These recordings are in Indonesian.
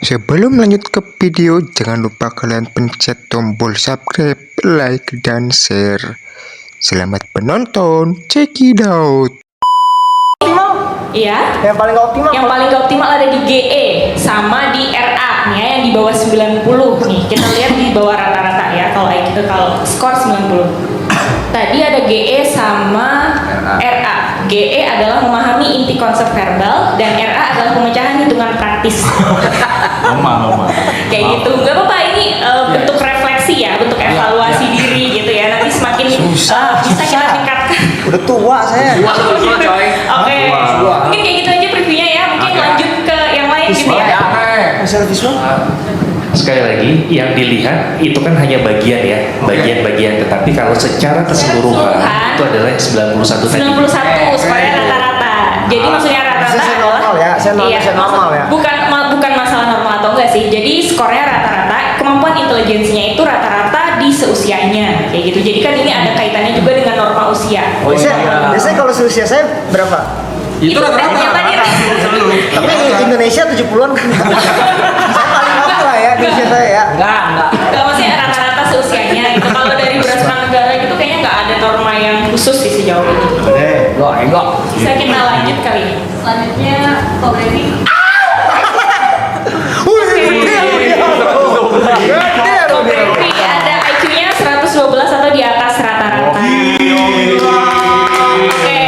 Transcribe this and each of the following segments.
Sebelum lanjut ke video, jangan lupa kalian pencet tombol subscribe, like, dan share. Selamat menonton, check it out. Optimal? Iya. Yang paling gak optimal? Yang paling gak optimal ada di GE sama di RA nih ya, yang di bawah 90 nih. Kita lihat di bawah rata-rata ya kalau skor 90. Tadi ada GE sama RA. GE adalah memahami inti konsep verbal dan RA adalah pemecahan hitungan praktis. Kayak gitu. Gak apa-apa, ini bentuk refleksi ya, bentuk evaluasi diri gitu ya. Nanti semakin bisa kita tingkatkan. Udah tua saya. Oke. Mungkin kayak gitu aja previewnya ya. Mungkin lanjut ke yang lain gitu ya. Masalah visual. Sekali lagi, yang dilihat itu kan hanya bagian ya, bagian-bagian. Tetapi kalau secara keseluruhan itu adalah 91 tadi. 91 skornya rata-rata. Jadi maksudnya rata-rata Saya adalah normal ya, saya normal ya. Bukan masalah normal atau enggak sih. Jadi skornya rata-rata, kemampuan intelijensinya itu rata-rata di seusianya kayak gitu. Jadi kan ini ada kaitannya juga dengan norma usia. Biasanya kalau seusia saya berapa? Itu rata-rata yang tadi. Tapi Indonesia 70-an kan. Saya paling normal lah ya di usia saya ya. Enggak maksudnya rata-rata seusianya gitu. Kalau dari berdasarkan negara gitu kayaknya nggak ada norma yang khusus sih sejauh ini. Enggak. Bisa kita lanjut kali. Selanjutnya Kobreni. Kobreni ada IQ-nya 112 atau di atas rata-rata. Oke,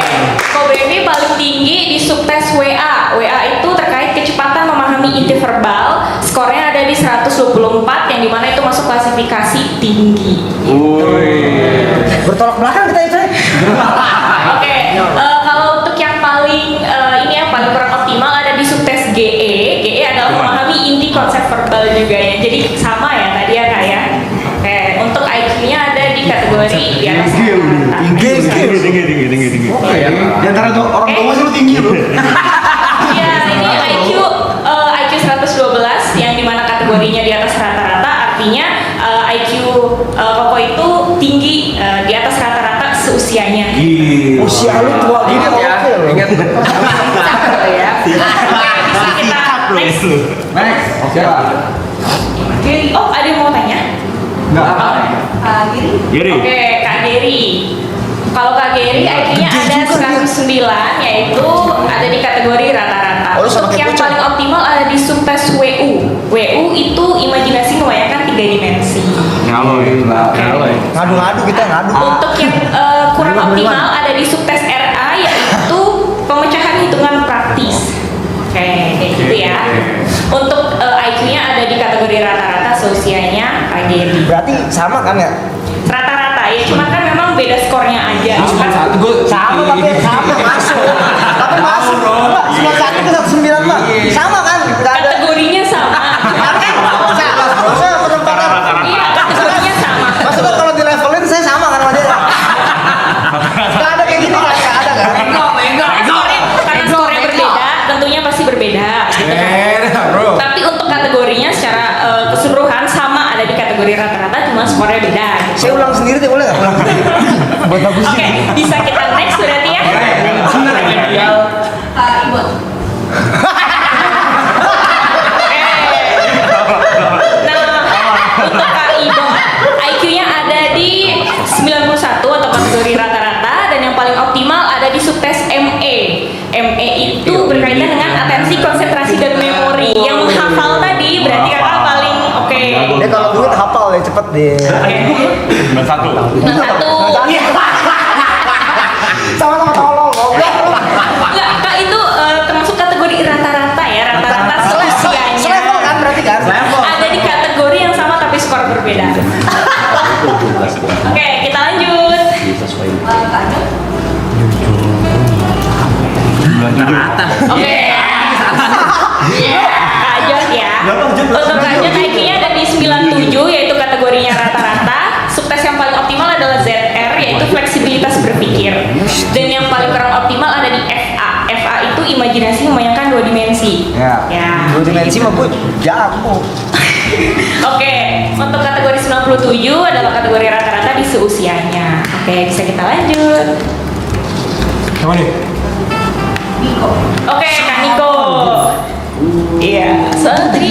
Kobreni paling tinggi di subtes WA. WA itu terkait kecepatan memahami inti verbal. Skornya ada di 124 yang dimana itu masuk klasifikasi tinggi. Bertolak belakang kita itu. Oke, kalau untuk yang paling ini yang paling kurang optimal ada di subtes GE. GE adalah memahami inti konsep verbal juga ya. Jadi sama ya tadi ya kak ya. Oke, untuk IQ-nya ada di kategori di atas rata-rata. Tinggi. Di antara orang tua sih lu tinggi lu. Iya, ini IQ 112 yang dimana kategorinya di atas rata-rata, artinya IQ Koko itu tinggi di atas rata-rata seusianya. Usia lu tua gini oke loh. Ingat. Ya. Oke, bisa kita next. Oke. Giri, oh ada yang mau tanya? Giri. Oke, Kak Geri. Kalau Kak Geri IQ-nya ada 109, yaitu ada di kategori rata-rata. Untuk yang paling optimal ada di subtes WU. WU itu imajinasi membayangkan 3 dimensi. Ngadu-ngadu kita ngadu. Untuk yang kurang optimal ada di subtes RA, yaitu pemecahan hitungan praktis. Oke, kayak gitu ya. Untuk IQ-nya ada di kategori rata-rata seusianya Kak Geri. Berarti sama kan ya? Rata-rata ya, cuma kan memang beda skornya aja. Sama tapi masuk. Tapi masuk. 91 ke 109 mah. Sama kan? Enggak ada. Kategorinya sama. Maksudnya penempatan. Iya, kategorinya sama. Maksudnya kalau di levelin saya sama kan sama dia. Enggak ada kayak gini kan? Enggak ada kan? Karena skornya berbeda, tentunya pasti berbeda. Gitu kan. Tapi untuk kategorinya secara keseluruhan sama, ada di kategori rata-rata, cuma skornya beda. Gitu. Saya ulang sendiri deh boleh nggak? Oke, bisa kita next berarti ya. Kak Ibon. Untuk Kak Ibon, IQ-nya ada di 91 atau kategori rata-rata, dan yang paling optimal ada di subtes ME. ME itu berkaitan dengan atensi, konsentrasi, dan memori. Yang menghafal tadi berarti kakak paling oke. Dia kalau duit hafal ya cepet deh. Satu. Sama-sama tolong. Enggak, Kak itu termasuk kategori rata-rata ya, rata-rata seusianya. Selevel kan berarti kan? Ada di kategori yang sama tapi skor berbeda. Oke, kita lanjut. Oke. Lanjut ya. Untuk lanjut IQ-nya ada di 97, yaitu kategorinya rata-rata. Subtes yang paling optimal adalah ZR, yaitu fleksibilitas berpikir. Dan yang paling kurang optimal ada di FA. FA itu imajinasi membayangkan 2 dimensi. Ya. 2 dimensi mah gue jago. Oke, untuk kategori 97 adalah kategori rata-rata di seusianya. Oke, bisa kita lanjut. Coba nih. Oke, Kak Niko. Iya, Satria